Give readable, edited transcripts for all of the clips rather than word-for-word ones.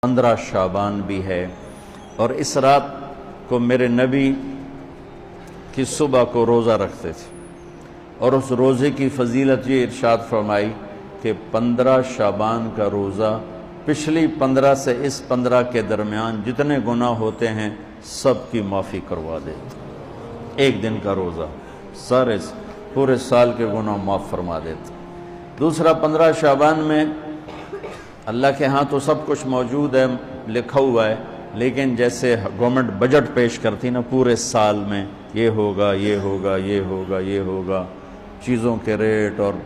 15 शाबान भी है और इस रात को मेरे नबी की सुबह को रोज़ा रखते थे और उस रोज़े की फजीलत ये इरशाद फरमाई कि 15 शाबान का रोज़ा पिछली 15 से इस 15 के दरमियान जितने गुनाह होते हैं सब की माफ़ी करवा देते। एक दिन का रोज़ा सारे पूरे साल के गुनाह माफ़ फरमा देते। दूसरा 15 शाबान में अल्लाह के यहाँ तो सब कुछ मौजूद है, लिखा हुआ है, लेकिन जैसे गवर्नमेंट बजट पेश करती ना पूरे साल में ये होगा ये होगा ये होगा ये होगा, चीज़ों के रेट और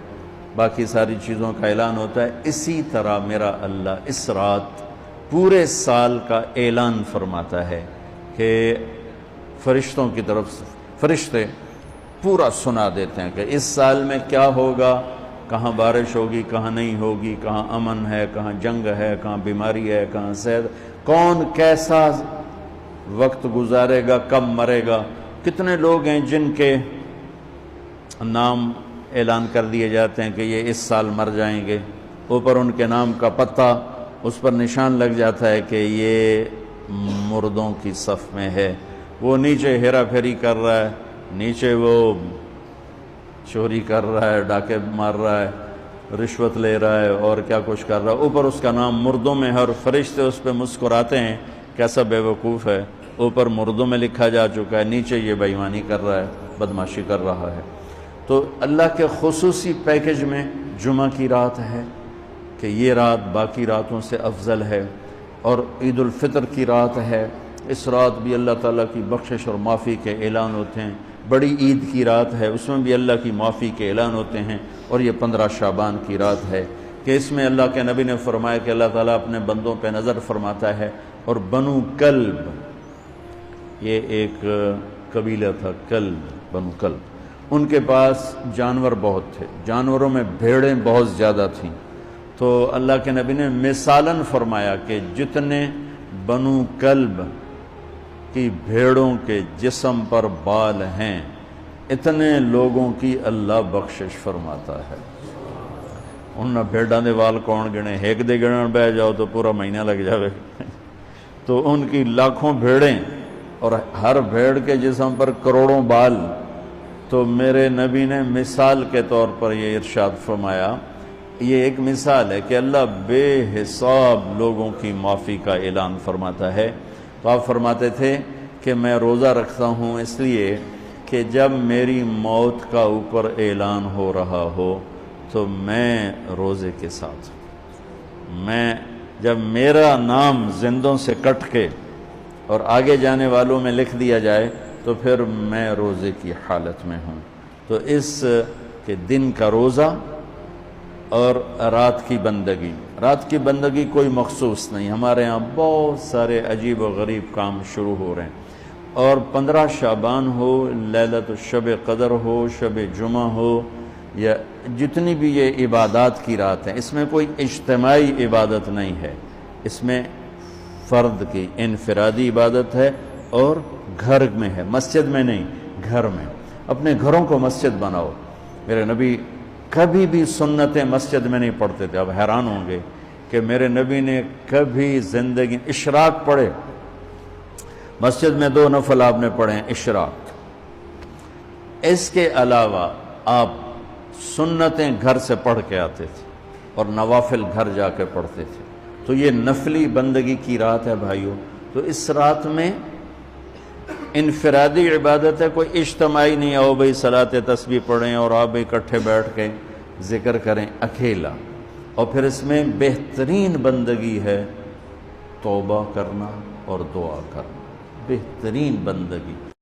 बाकी सारी चीज़ों का ऐलान होता है, इसी तरह मेरा अल्लाह इस रात पूरे साल का ऐलान फरमाता है कि फरिश्तों की तरफ से फरिश्ते पूरा सुना देते हैं कि इस साल में क्या होगा, कहाँ बारिश होगी कहाँ नहीं होगी, कहाँ अमन है कहाँ जंग है, कहाँ बीमारी है कहाँ सेहत, कौन कैसा वक्त गुजारेगा, कब मरेगा। कितने लोग हैं जिनके नाम ऐलान कर दिए जाते हैं कि ये इस साल मर जाएंगे, ऊपर उनके नाम का पत्ता उस पर निशान लग जाता है कि ये मुर्दों की सफ़ में है। वो नीचे हेरा फेरी कर रहा है, नीचे वो चोरी कर रहा है, डाके मार रहा है, रिश्वत ले रहा है और क्या कुछ कर रहा है, ऊपर उसका नाम मुर्दों में है और फरिश्ते उस पर मुस्कुराते हैं, कैसा बेवकूफ़ है, ऊपर मुर्दों में लिखा जा चुका है, नीचे ये बेईमानी कर रहा है, बदमाशी कर रहा है। तो अल्लाह के खुसूसी पैकेज में जुमा की रात है कि ये रात बाकी रातों से अफजल है और ईद उल फितर की रात है। इस रात भी अल्लाह ताला की बख्शिश और माफ़ी के ऐलान होते हैं। बड़ी ईद की रात है, उसमें भी अल्लाह की माफ़ी के ऐलान होते हैं। और ये 15 शाबान की रात है कि इसमें अल्लाह के नबी ने फरमाया कि अल्लाह ताला अपने बंदों पे नज़र फरमाता है। और बनु कल्ब, ये एक कबीला था, कल्ब, बनु कल्ब, उनके पास जानवर बहुत थे, जानवरों में भेड़ें बहुत ज़्यादा थीं। तो अल्लाह के नबी ने मिसालन फरमाया कि जितने बनु कल्ब की भेड़ों के जिस्म पर बाल हैं इतने लोगों की अल्लाह बख्शिश फरमाता है। उन भेड़ां दे वाल कौन गिने, एक दे गिनन बह जाओ तो पूरा महीना लग जाए। तो उनकी लाखों भेड़ें और हर भेड़ के जिस्म पर करोड़ों बाल। तो मेरे नबी ने मिसाल के तौर पर ये इरशाद फरमाया, ये एक मिसाल है कि अल्लाह बेहिसाब लोगों की माफ़ी का ऐलान फरमाता है। तो आप फरमाते थे कि मैं रोज़ा रखता हूँ इसलिए कि जब मेरी मौत का ऊपर ऐलान हो रहा हो तो मैं रोज़े के साथ, मैं जब मेरा नाम जिंदों से कट के और आगे जाने वालों में लिख दिया जाए तो फिर मैं रोज़े की हालत में हूँ। तो इस के दिन का रोज़ा और रात की बंदगी, रात की बंदगी कोई मखसूस नहीं, हमारे यहाँ बहुत सारे अजीब व गरीब काम शुरू हो रहे हैं। और 15 शाबान हो, लैलत शब क़दर हो, शब जुमा हो, या जितनी भी ये इबादत की रात है, इसमें कोई इज्तिमाई इबादत नहीं है, इसमें फ़र्द की इनफरादी इबादत है और घर में है, मस्जिद में नहीं, घर में। अपने घरों को मस्जिद बनाओ। मेरे नबी कभी भी सुन्नतें मस्जिद में नहीं पढ़ते थे। अब हैरान होंगे कि मेरे नबी ने कभी ज़िंदगी इशराक पढ़े, मस्जिद में 2 नफल आपने पढ़े हैं इशराक। इसके अलावा आप सुन्नतें घर से पढ़ के आते थे और नवाफिल घर जाके पढ़ते थे। तो ये नफली बंदगी की रात है भाइयों। तो इस रात में इनफरादी इबादत है, कोई इज्तिमाई नहीं, आओ भाई सलात तस्बीह पढ़ें और आप इकट्ठे बैठ के ज़िक्र करें अकेला। और फिर इसमें बेहतरीन बंदगी है तौबा करना और दुआ करना, बेहतरीन बंदगी।